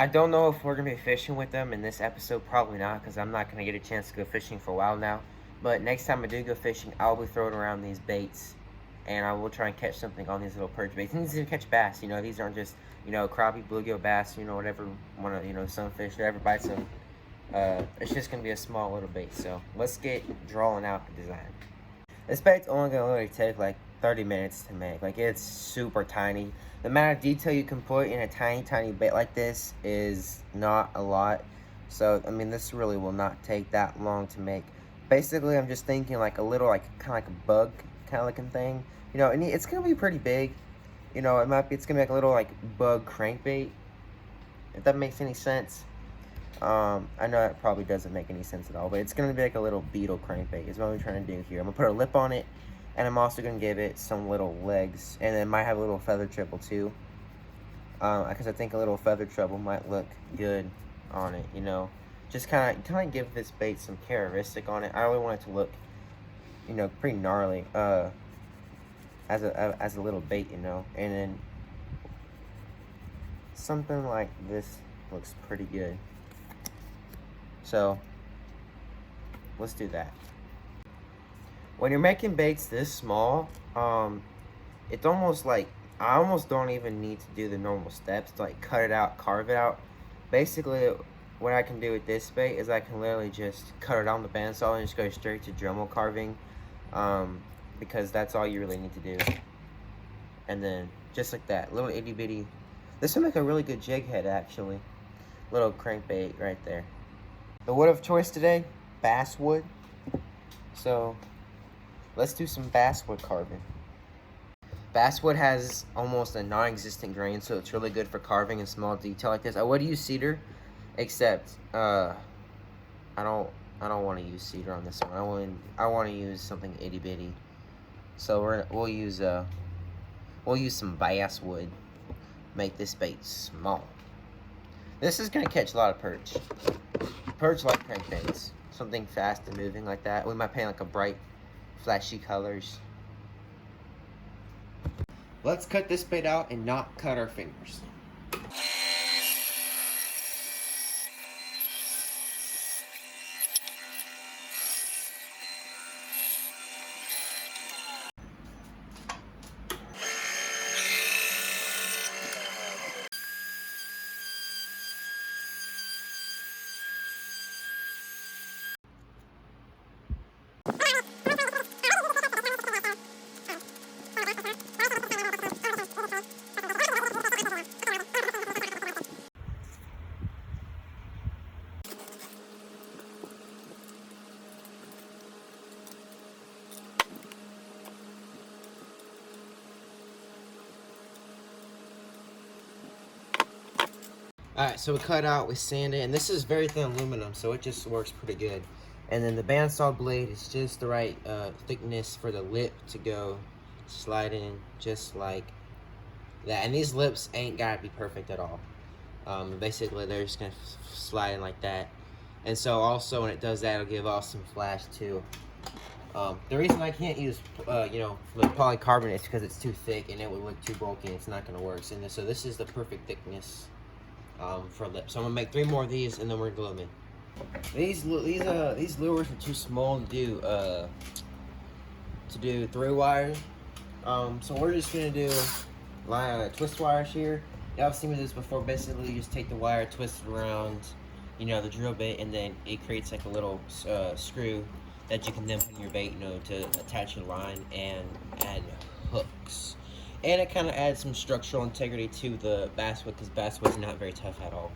I don't know if we're going to be fishing with them in this episode. Probably not, because I'm not going to get a chance to go fishing for a while now. But next time I do go fishing, I'll be throwing around these baits. And I will try and catch something on these little perch baits. And these are catch bass. You know, these aren't just, you know, crappie, bluegill, bass, you know, whatever, you know, sunfish, whatever bites them. It's just going to be a small little bait. So let's get drawing out the design. This bait's only going to literally take like 30 minutes to make. Like, it's super tiny. The amount of detail you can put in a tiny bait like this is not a lot. So, I mean, this really will not take that long to make. Basically, I'm just thinking like a little, like, kind of like a bug kind of looking thing. You know, and it's going to be pretty big. You know, it's going to be like a little, like, bug crankbait. If that makes any sense. I know it probably doesn't make any sense at all, but it's going to be like a little beetle crankbait is what I'm trying to do here. I'm going to put a lip on it, and I'm also going to give it some little legs, and it might have a little feather treble too, because I think a little feather treble might look good on it, you know. Just kind of give this bait some characteristic on it. I really want it to look, you know, pretty gnarly, as a little bait, you know, and then something like this looks pretty good. So, let's do that. When you're making baits this small, it's almost like, I almost don't even need to do the normal steps to like cut it out, carve it out. Basically, what I can do with this bait is I can literally just cut it on the bandsaw and just go straight to Dremel carving, because that's all you really need to do. And then, just like that, little itty bitty. This will make a really good jig head, actually. Little crankbait right there. The wood of choice today, basswood. So let's do some basswood carving. Basswood has almost a non-existent grain, so it's really good for carving in small detail like this. I would use cedar, except I don't want to use cedar on this one. I want to use something itty bitty. So we'll use some basswood. Make this bait small. This is gonna catch a lot of perch. Perch like crankbaits. Something fast and moving like that. We might paint like a bright, flashy colors. Let's cut this bait out and not cut our fingers. Alright, so we cut out, we sand it, and this is very thin aluminum, so it just works pretty good. And then the bandsaw blade is just the right thickness for the lip to go slide in, just like that. And these lips ain't gotta be perfect at all. Basically, they're just gonna slide in like that. And so also when it does that, it'll give off some flash too. The reason I can't use, you know, the polycarbonate is because it's too thick and it would look too bulky and it's not gonna work. So this is the perfect thickness for lips. So I'm gonna make 3 more of these and then we're gonna glue them in. These lures are too small to do 3 wires. So we're just gonna do twist wires here. Y'all seen me do this before. Basically, you just take the wire, twist it around, you know, the drill bit, and then it creates like a little screw that you can then put in your bait, you know, to attach your line and add hooks. And it kind of adds some structural integrity to the basswood, because basswood's not very tough at all.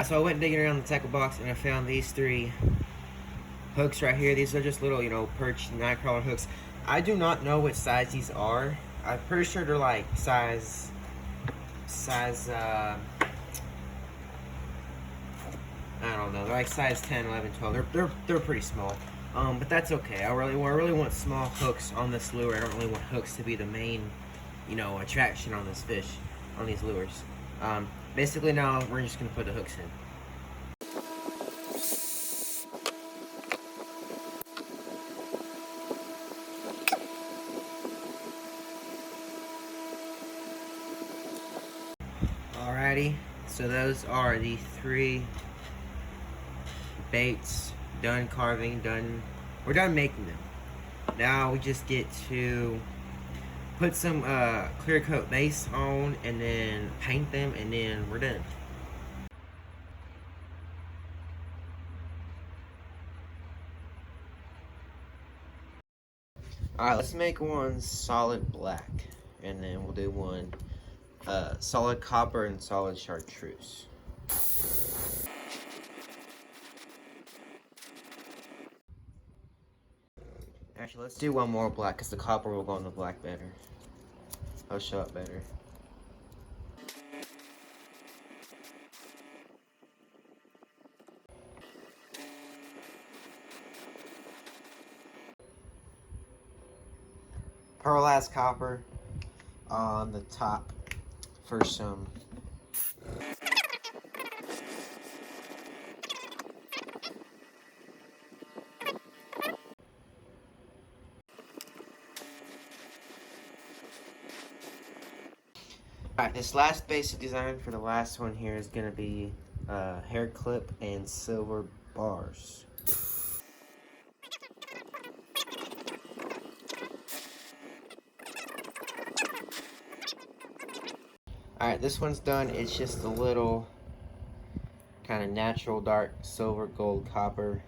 So I went digging around the tackle box and I found these 3 hooks right here. These are just little, you know, perch nightcrawler hooks. I do not know what size these are. I'm pretty sure they're like size I don't know, they're like size 10, 11, 12. They're pretty small. But that's okay. I really want small hooks on this lure. I don't really want hooks to be the main, you know, attraction on this fish, on these lures. Basically now we're just gonna put the hooks in. Alrighty, so those are the 3 baits done carving, we're done making them. Now we just get to put some clear coat base on and then paint them, and then we're done. Alright, let's make one solid black, and then we'll do one solid copper and solid chartreuse. Actually, let's do one more black because the copper will go on the black better. It'll show up better. Pearlized copper on the top for some Alright, this last basic design for the last one here is going to be hair clip and silver bars. Alright, this one's done. It's just a little kind of natural dark silver gold copper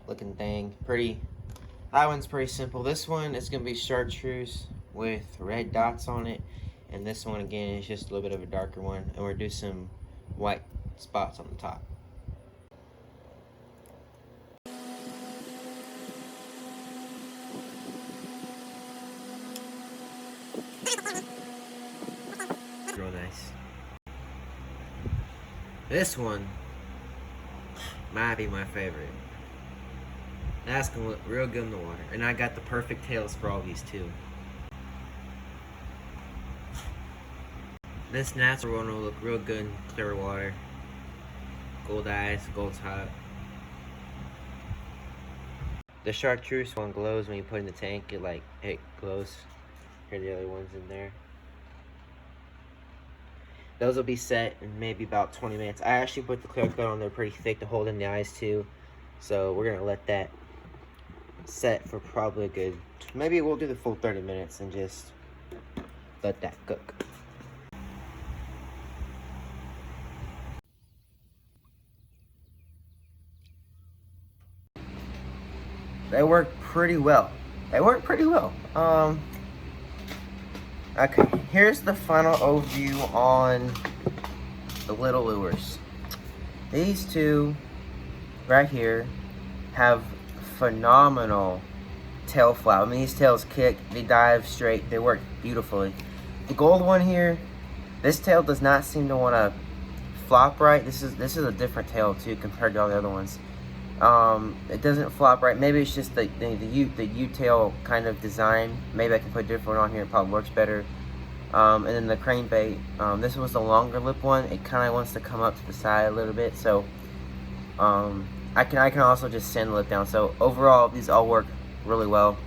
looking thing. That one's pretty simple. This one is going to be chartreuse with red dots on it. And this one again is just a little bit of a darker one, and we're gonna do some white spots on the top. Real nice. This one might be my favorite. That's gonna look real good in the water, and I got the perfect tails for all these too. This natural one will look real good in clear water. Gold eyes, gold top. The chartreuse one glows when you put it in the tank. It glows. Here are the other ones in there. Those will be set in maybe about 20 minutes. I actually put the clear coat on there pretty thick to hold in the eyes too. So we're gonna let that set for probably a good, maybe we'll do the full 30 minutes and just let that cook. They work pretty well. Okay, here's the final overview on the little lures. These 2 right here have phenomenal tail flap. I mean, these tails kick, they dive straight, they work beautifully. The gold one here, this tail does not seem to want to flop right. This is a different tail too compared to all the other ones. It doesn't flop right. Maybe it's just the U-tail kind of design. Maybe I can put a different one on here. It probably works better. And then the crankbait. This was the longer lip one. It kind of wants to come up to the side a little bit. So I can also just sand the lip down. So overall, these all work really well.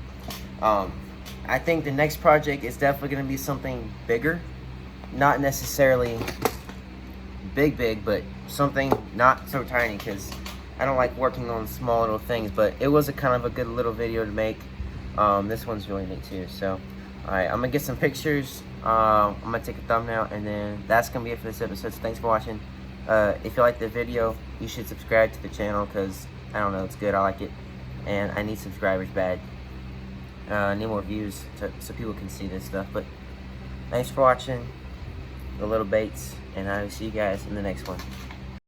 I think the next project is definitely going to be something bigger. Not necessarily big, but something not so tiny, because I don't like working on small little things, but it was a kind of a good little video to make. This one's really neat too. So, alright, I'm gonna get some pictures. I'm gonna take a thumbnail, and then that's gonna be it for this episode. So thanks for watching. If you like the video, you should subscribe to the channel, because I don't know, it's good. I like it, and I need subscribers bad. I need more views so people can see this stuff. But thanks for watching the little baits, and I will see you guys in the next one.